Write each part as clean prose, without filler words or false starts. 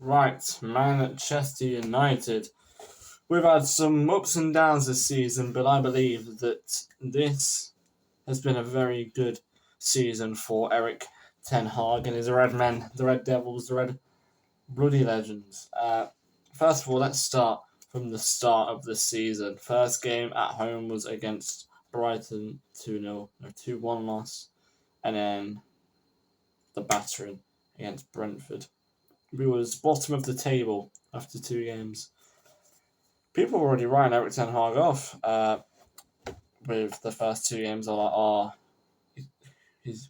Right, Manchester United. We've had some ups and downs this season, but I believe that this has been a very good season for Erik Ten Hag and his Red Men, the Red Devils, the Red Bloody Legends. First of all, let's start from the start of the season. First game at home was against Brighton, 2-0, 2-1 loss, and then the battering against Brentford. We was bottom of the table after 2 games. People were already writing Erik Ten Hag off with the first 2 games. They're like, he's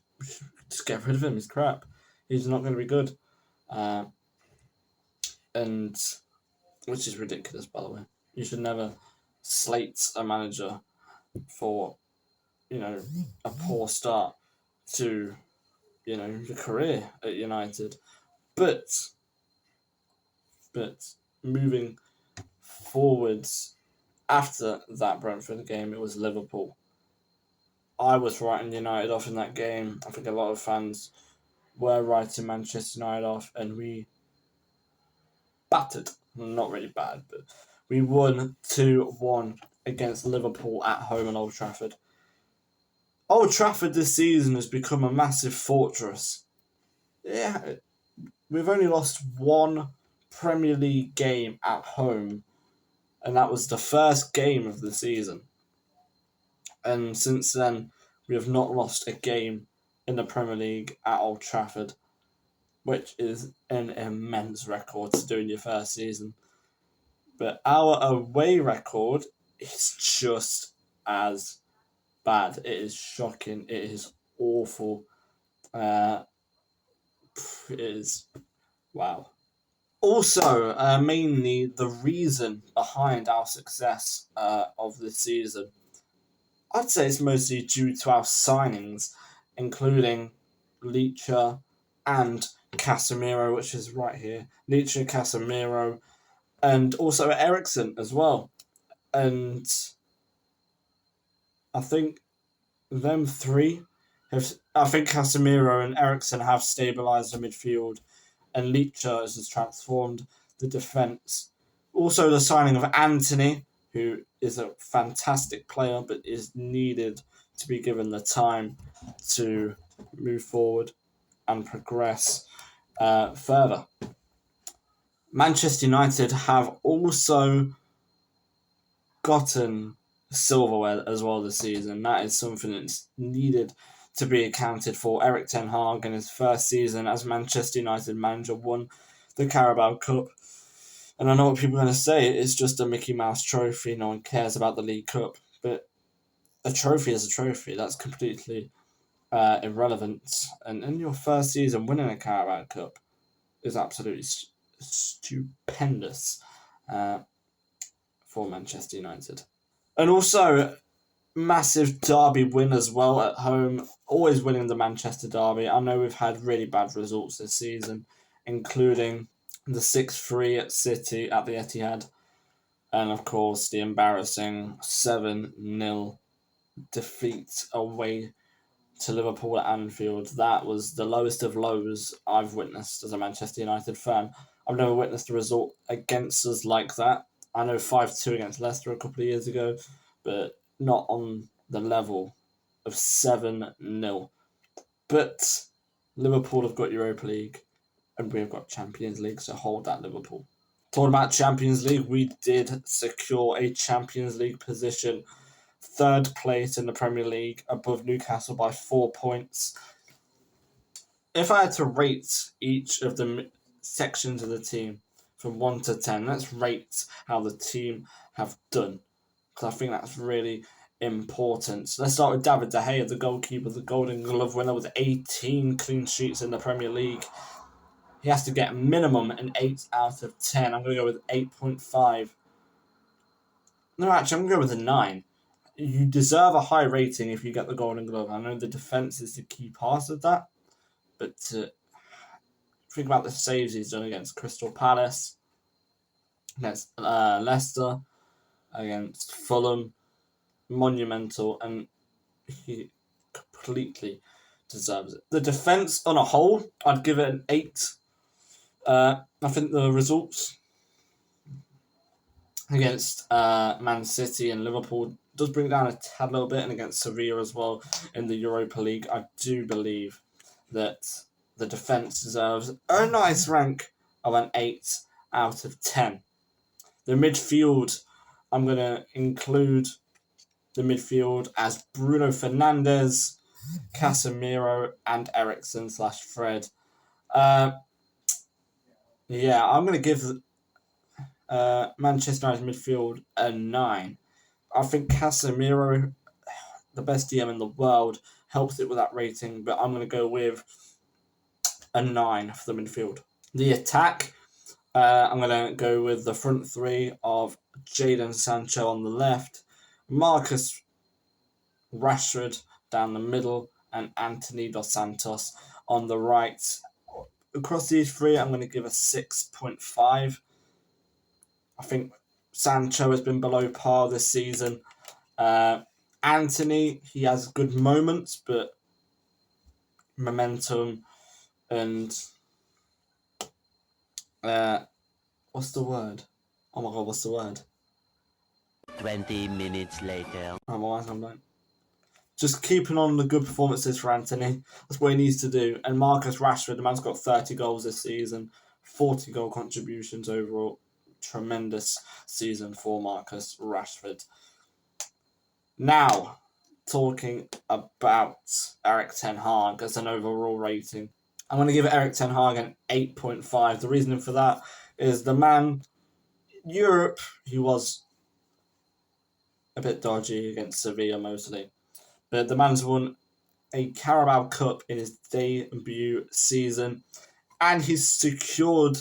just get rid of him. He's crap. He's not going to be good. And which is ridiculous, by the way. You should never slate a manager for, a poor start to, your career at United. But moving forwards after that Brentford game, it was Liverpool. I was writing United off in that game. I think a lot of fans were writing Manchester United off, and we battered. Not really bad, but we won 2-1 against Liverpool at home at Old Trafford. Old Trafford this season has become a massive fortress. Yeah, we've only lost one Premier League game at home, and that was the first game of the season. And since then, we have not lost a game in the Premier League at Old Trafford, which is an immense record to do in your first season. But our away record is just as bad. It is shocking. It is awful. It is wow. Also, mainly the reason behind our success of this season, I'd say it's mostly due to our signings, including Leacher and Casemiro, which is right here. Leacher, Casemiro, and also Eriksen as well. And I think them three I think Casemiro and Eriksen have stabilised the midfield, and Leacher has transformed the defence. Also, the signing of Anthony, who is a fantastic player but is needed to be given the time to move forward and progress further. Manchester United have also gotten silverware as well this season. That is something that's needed to be accounted for. Erik Ten Hag in his first season as Manchester United manager won the Carabao Cup. And I know what people are going to say, it's just a Mickey Mouse trophy, no one cares about the League Cup. But a trophy is a trophy, that's completely irrelevant. And in your first season, winning a Carabao Cup is absolutely stupendous for Manchester United. And also, massive derby win as well at home, always winning the Manchester derby. I know we've had really bad results this season, including the 6-3 at City at the Etihad, and of course the embarrassing 7-0 defeat away to Liverpool at Anfield. That was the lowest of lows I've witnessed as a Manchester United fan. I've never witnessed a result against us like that. I know 5-2 against Leicester a couple of years ago, but not on the level of 7-0. But Liverpool have got Europa League, and we've got Champions League, so hold that, Liverpool. Talking about Champions League, we did secure a Champions League position. Third place in the Premier League, above Newcastle by 4 points. If I had to rate each of the sections of the team from 1 to 10, let's rate how the team have done, because I think that's really important. So let's start with David De Gea, the goalkeeper, the Golden Glove winner with 18 clean sheets in the Premier League. He has to get minimum an 8 out of 10. I'm going to go with 8.5. No, actually, I'm going to go with a 9. You deserve a high rating if you get the Golden Glove. I know the defence is the key part of that, but think about the saves he's done against Crystal Palace, against Leicester, against Fulham. Monumental, and he completely deserves it. The defence on a whole, I'd give it an 8. I think the results against Man City and Liverpool does bring it down a tad little bit, and against Sevilla as well in the Europa League. I do believe that the defence deserves a nice rank of an 8 out of 10. The midfield, I'm going to include the midfield as Bruno Fernandes, Casemiro, and Eriksen/Fred. Yeah, I'm going to give Manchester United midfield a 9. I think Casemiro, the best DM in the world, helps it with that rating, but I'm going to go with a 9 for the midfield. The attack, I'm going to go with the front three of Jadon Sancho on the left, Marcus Rashford down the middle, and Anthony Dos Santos on the right. Across these three, I'm going to give a 6.5. I think Sancho has been below par this season. Anthony, he has good moments, but momentum and what's the word? Oh my god, what's the word? 20 minutes later. Oh my god, I'm blank. Just keeping on the good performances for Anthony. That's what he needs to do. And Marcus Rashford, the man's got 30 goals this season, 40 goal contributions overall. Tremendous season for Marcus Rashford. Now, talking about Erik Ten Hag as an overall rating. I'm going to give Erik Ten Hag an 8.5. The reasoning for that is the man, Europe, he was a bit dodgy against Sevilla mostly. But the man's won a Carabao Cup in his debut season, and he's secured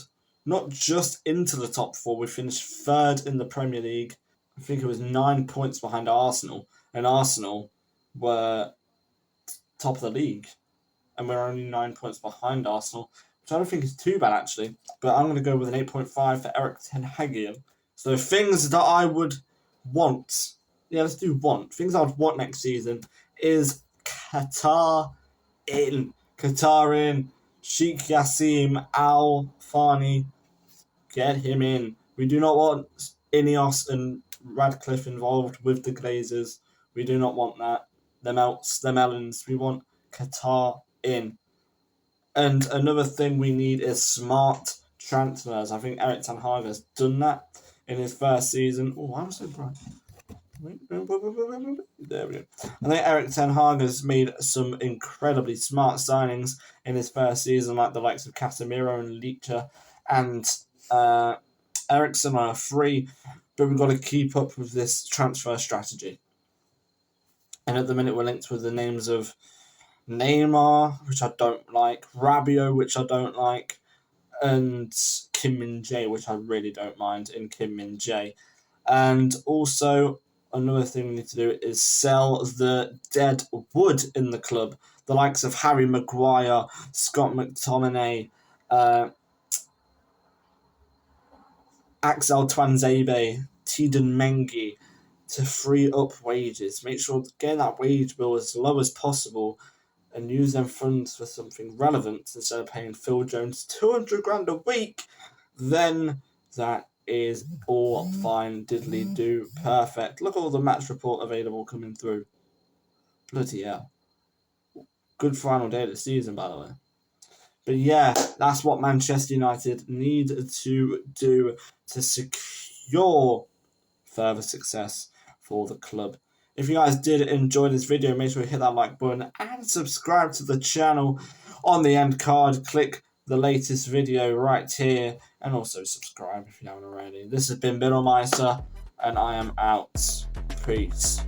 not just into the top four. We finished third in the Premier League. I think it was 9 points behind Arsenal, and Arsenal were top of the league, and we're only 9 points behind Arsenal, which I don't think is too bad actually. But I'm going to go with an 8.5 for Erik Ten Hag. So things that I would want, let's do want. Things I would want next season is Qatar in. Sheikh Yassim Al Thani, get him in. We do not want Ineos and Radcliffe involved with the Glazers. We do not want that. Them Ellens. We want Qatar in. And another thing we need is smart transfers. I think Erik Ten Hag has done that in his first season. Oh, I'm so bright. There we go. I think Erik Ten Hag has made some incredibly smart signings in his first season, like the likes of Casemiro and Licha, and Eriksen are free, but we've got to keep up with this transfer strategy. And at the minute, we're linked with the names of Neymar, which I don't like, Rabiot, which I don't like, and Kim Min-jae, which I really don't mind in Kim Min-jae. And also, another thing we need to do is sell the dead wood in the club. The likes of Harry Maguire, Scott McTominay, Axel Twanzebe, Tiden Mengi, to free up wages. Make sure to get that wage bill as low as possible and use them funds for something relevant instead of paying Phil Jones 200 grand a week. Then that is all fine, diddly do, perfect. Look at all the match report available coming through. Bloody hell. Good final day of the season, by the way. But yeah, that's what Manchester United need to do to secure further success for the club. If you guys did enjoy this video, make sure you hit that like button and subscribe to the channel on the end card. Click the latest video right here and also subscribe if you haven't already. This has been Biddlemeister and I am out. Peace.